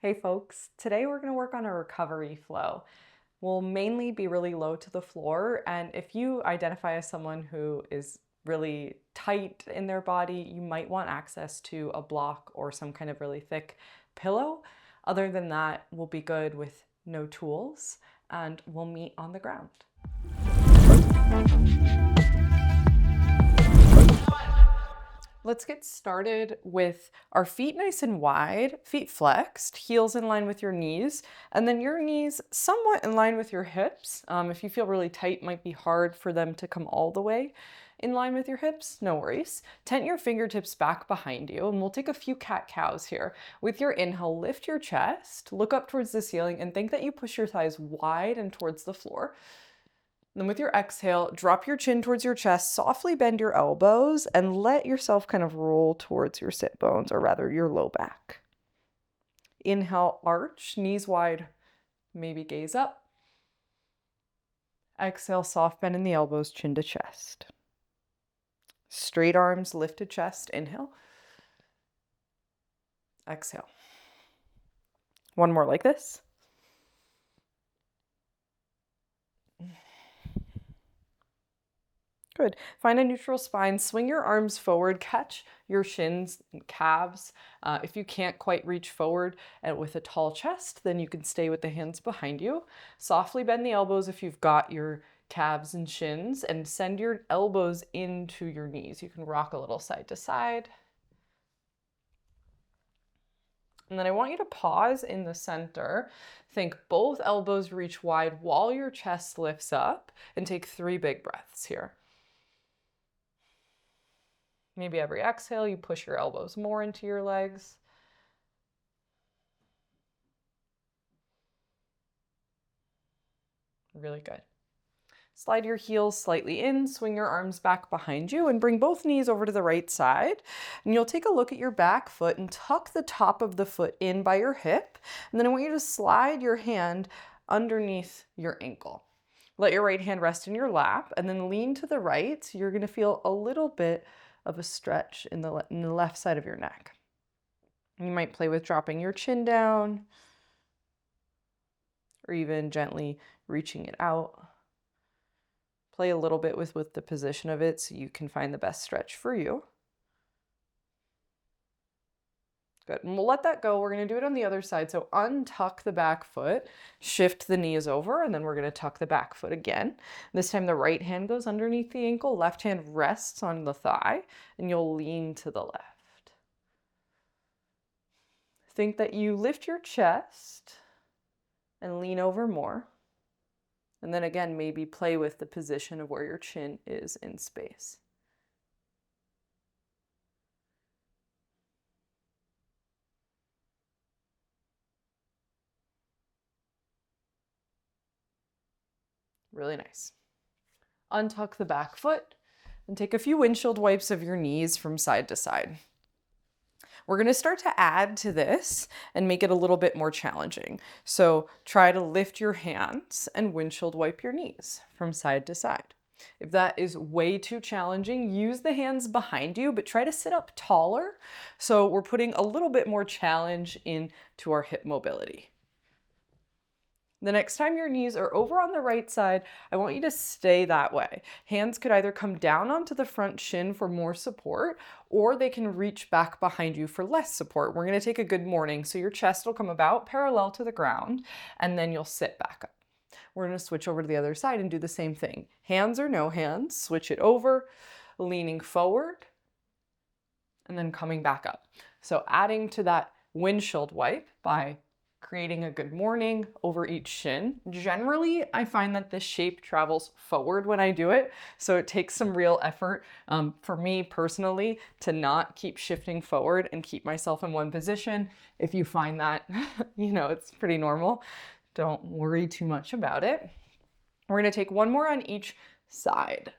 Hey folks, today we're going to work on a recovery flow. We'll mainly be really low to the floor, and if you identify as someone who is really tight in their body, you might want access to a block or some kind of really thick pillow. Other than that, we'll be good with no tools, and we'll meet on the ground. Let's get started with our feet nice and wide, feet flexed, heels in line with your knees, and then your knees somewhat in line with your hips. If you feel really tight, it might be hard for them to come all the way in line with your hips, no worries. Tent your fingertips back behind you, and we'll take a few cat-cows here. With your inhale, lift your chest, look up towards the ceiling, and think that you push your thighs wide and towards the floor. Then with your exhale, drop your chin towards your chest, softly bend your elbows, and let yourself kind of roll towards your sit bones, or rather your low back. Inhale, arch, knees wide, maybe gaze up. Exhale, soft bend in the elbows, chin to chest. Straight arms, lifted chest, inhale. Exhale. One more like this. Good. Find a neutral spine, swing your arms forward, catch your shins and calves. If you can't quite reach forward and with a tall chest, then you can stay with the hands behind you. Softly bend the elbows if you've got your calves and shins, and send your elbows into your knees. You can rock a little side to side. And then I want you to pause in the center. Think both elbows reach wide while your chest lifts up, and take 3 big breaths here. Maybe every exhale, you push your elbows more into your legs. Really good. Slide your heels slightly in, swing your arms back behind you, and bring both knees over to the right side. And you'll take a look at your back foot and tuck the top of the foot in by your hip. And then I want you to slide your hand underneath your ankle. Let your right hand rest in your lap, and then lean to the right. So you're going to feel a little bit of a stretch in the left side of your neck. You might play with dropping your chin down, or even gently reaching it out. Play a little bit with the position of it so you can find the best stretch for you. Good, and we'll let that go. We're going to do it on the other side. So untuck the back foot, shift the knees over, and then we're going to tuck the back foot again. This time the right hand goes underneath the ankle, left hand rests on the thigh, and you'll lean to the left. Think that you lift your chest and lean over more. And then again, maybe play with the position of where your chin is in space. Really nice. Untuck the back foot and take a few windshield wipes of your knees from side to side. We're going to start to add to this and make it a little bit more challenging. So try to lift your hands and windshield wipe your knees from side to side. If that is way too challenging, use the hands behind you, but try to sit up taller. So we're putting a little bit more challenge into our hip mobility. The next time your knees are over on the right side, I want you to stay that way. Hands could either come down onto the front shin for more support, or they can reach back behind you for less support. We're going to take a good morning, so your chest will come about parallel to the ground, and then you'll sit back up. We're going to switch over to the other side and do the same thing. Hands or no hands, switch it over, leaning forward, and then coming back up. So adding to that windshield wipe by creating a good morning over each shin. Generally, I find that this shape travels forward when I do it, so it takes some real effort for me personally to not keep shifting forward and keep myself in one position. If you find that, it's pretty normal. Don't worry too much about it. We're going to take one more on each side.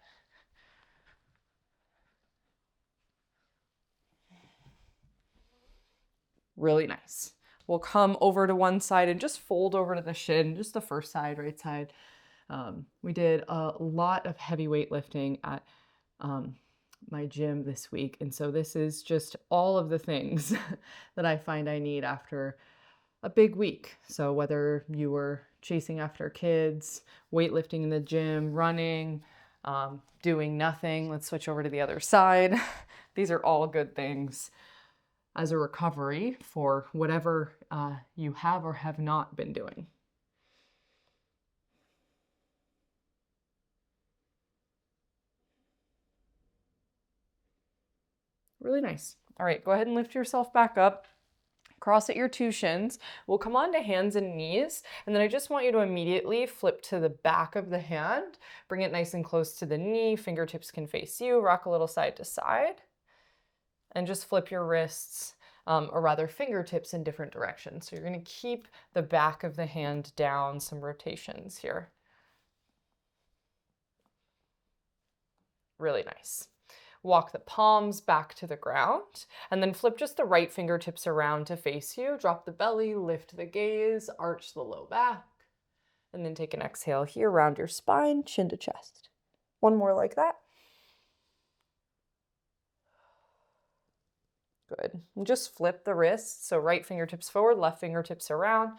Really nice. We'll come over to one side and just fold over to the shin, just the first side, right side. We did a lot of heavy weightlifting at my gym this week. And so this is just all of the things that I find I need after a big week. So whether you were chasing after kids, weightlifting in the gym, running, doing nothing, let's switch over to the other side. These are all good things as a recovery for whatever you have or have not been doing. Really nice. All right, go ahead and lift yourself back up. Cross at your two shins. We'll come on to hands and knees, and then I just want you to immediately flip to the back of the hand. Bring it nice and close to the knee. Fingertips can face you. Rock a little side to side. And just flip your wrists, or rather fingertips, in different directions. So you're going to keep the back of the hand down, some rotations here. Really nice. Walk the palms back to the ground, and then flip just the right fingertips around to face you. Drop the belly, lift the gaze, arch the low back, and then take an exhale here, round your spine, chin to chest. One more like that. Good. And just flip the wrists, so right fingertips forward, left fingertips around.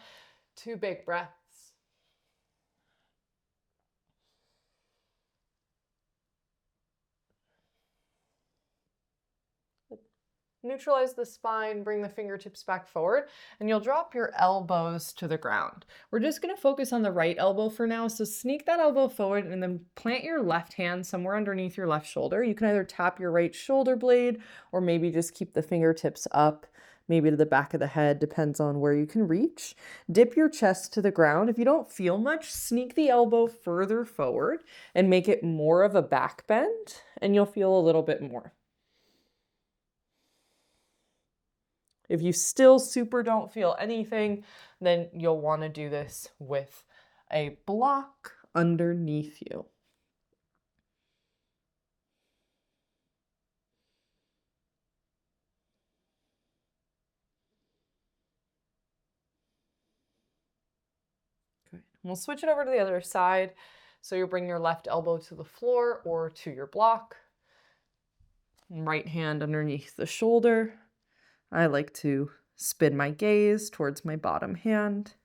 2 big breaths. Neutralize the spine, bring the fingertips back forward, and you'll drop your elbows to the ground. We're just going to focus on the right elbow for now, so sneak that elbow forward and then plant your left hand somewhere underneath your left shoulder. You can either tap your right shoulder blade or maybe just keep the fingertips up, maybe to the back of the head, depends on where you can reach. Dip your chest to the ground. If you don't feel much, sneak the elbow further forward and make it more of a back bend, and you'll feel a little bit more. If you still super don't feel anything, then you'll want to do this with a block underneath you. Good. We'll switch it over to the other side. So you'll bring your left elbow to the floor or to your block. Right hand underneath the shoulder. I like to spin my gaze towards my bottom hand.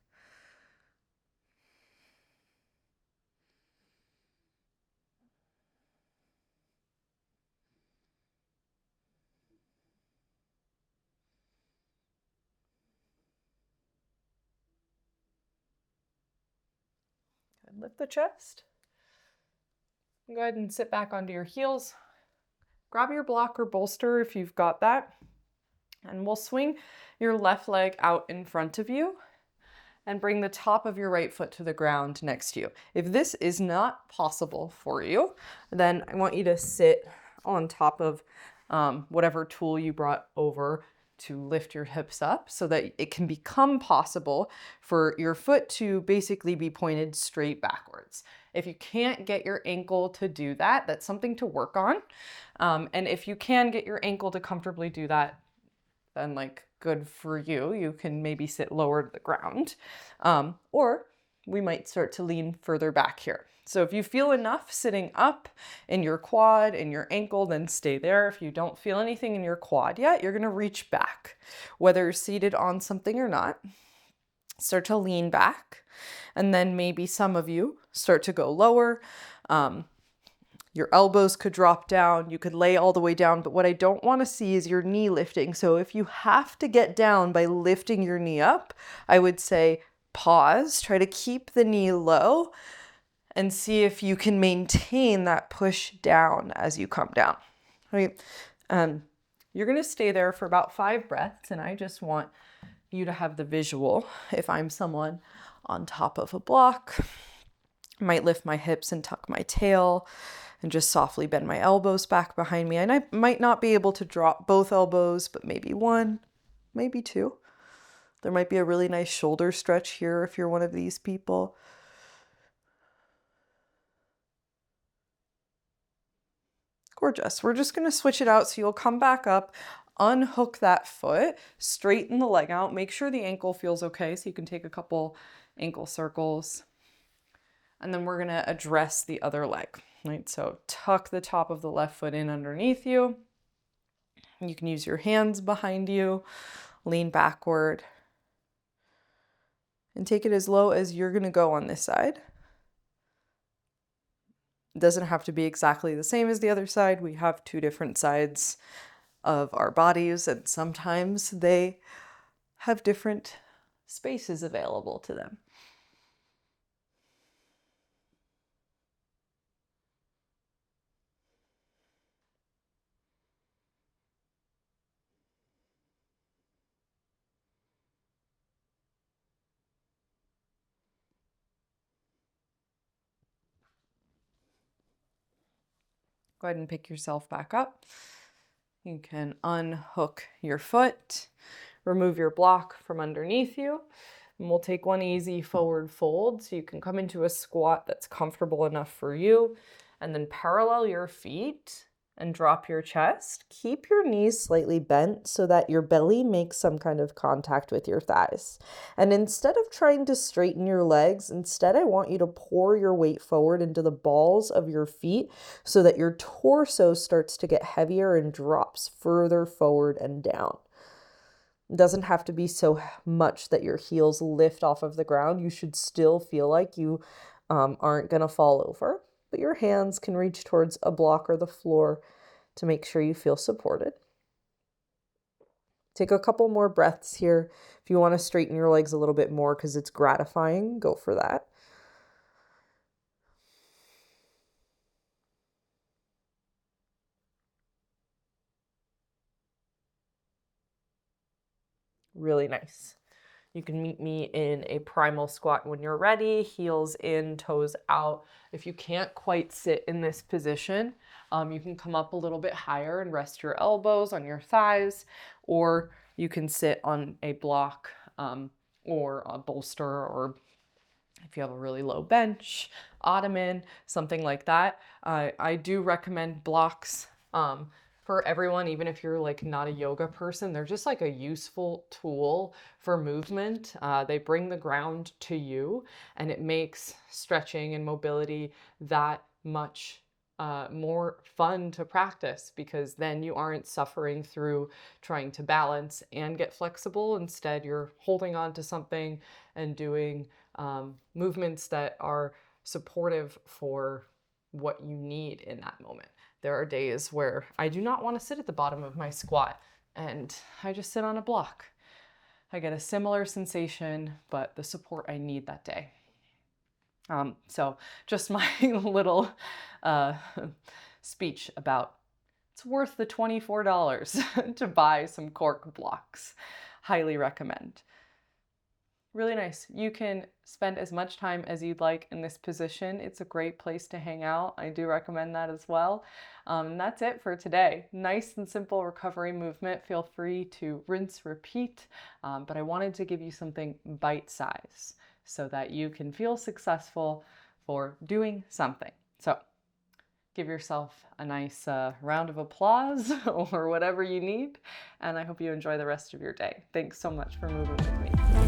Good. Lift the chest. Go ahead and sit back onto your heels. Grab your block or bolster if you've got that. And we'll swing your left leg out in front of you and bring the top of your right foot to the ground next to you. If this is not possible for you, then I want you to sit on top of whatever tool you brought over to lift your hips up so that it can become possible for your foot to basically be pointed straight backwards. If you can't get your ankle to do that, that's something to work on. And if you can get your ankle to comfortably do that, then good for you. You can maybe sit lower to the ground, or we might start to lean further back here. So if you feel enough sitting up in your quad and your ankle, then stay there. If you don't feel anything in your quad yet, you're gonna reach back, whether you're seated on something or not. Start to lean back, and then maybe some of you start to go lower. Your elbows could drop down, you could lay all the way down, but what I don't want to see is your knee lifting. So if you have to get down by lifting your knee up, I would say pause, try to keep the knee low, and see if you can maintain that push down as you come down. Right? You're going to stay there for about 5 breaths, and I just want you to have the visual. If I'm someone on top of a block, I might lift my hips and tuck my tail and just softly bend my elbows back behind me. And I might not be able to drop both elbows, but maybe one, maybe 2. There might be a really nice shoulder stretch here if you're one of these people. Gorgeous. We're just going to switch it out. So you'll come back up, unhook that foot, straighten the leg out, make sure the ankle feels okay. So you can take a couple ankle circles. And then we're going to address the other leg, right? So tuck the top of the left foot in underneath you. You can use your hands behind you, lean backward. And take it as low as you're gonna go on this side. It doesn't have to be exactly the same as the other side. We have two different sides of our bodies, and sometimes they have different spaces available to them. Go ahead and pick yourself back up. You can unhook your foot, remove your block from underneath you, and we'll take one easy forward fold so you can come into a squat that's comfortable enough for you, and then parallel your feet and drop your chest. Keep your knees slightly bent so that your belly makes some kind of contact with your thighs. And instead of trying to straighten your legs, instead I want you to pour your weight forward into the balls of your feet so that your torso starts to get heavier and drops further forward and down. It doesn't have to be so much that your heels lift off of the ground. You should still feel like you aren't going to fall over, but your hands can reach towards a block or the floor to make sure you feel supported. Take a couple more breaths here. If you want to straighten your legs a little bit more because it's gratifying, go for that. Really nice. You can meet me in a primal squat when you're ready, heels in, toes out. If you can't quite sit in this position, you can come up a little bit higher and rest your elbows on your thighs, or you can sit on a block or a bolster, or if you have a really low bench, ottoman, something like that. I do recommend blocks for everyone, even if you're like not a yoga person. They're just like a useful tool for movement. They bring the ground to you, and it makes stretching and mobility that much more fun to practice, because then you aren't suffering through trying to balance and get flexible. Instead, you're holding on to something and doing movements that are supportive for what you need in that moment. There are days where I do not want to sit at the bottom of my squat and I just sit on a block. I get a similar sensation, but the support I need that day. So just my little speech about it's worth the $24 to buy some cork blocks. Highly recommend. Really nice. You can spend as much time as you'd like in this position. It's a great place to hang out. I do recommend that as well. And that's it for today. Nice and simple recovery movement. Feel free to rinse, repeat. But I wanted to give you something bite-size so that you can feel successful for doing something. So give yourself a nice round of applause or whatever you need. And I hope you enjoy the rest of your day. Thanks so much for moving with me.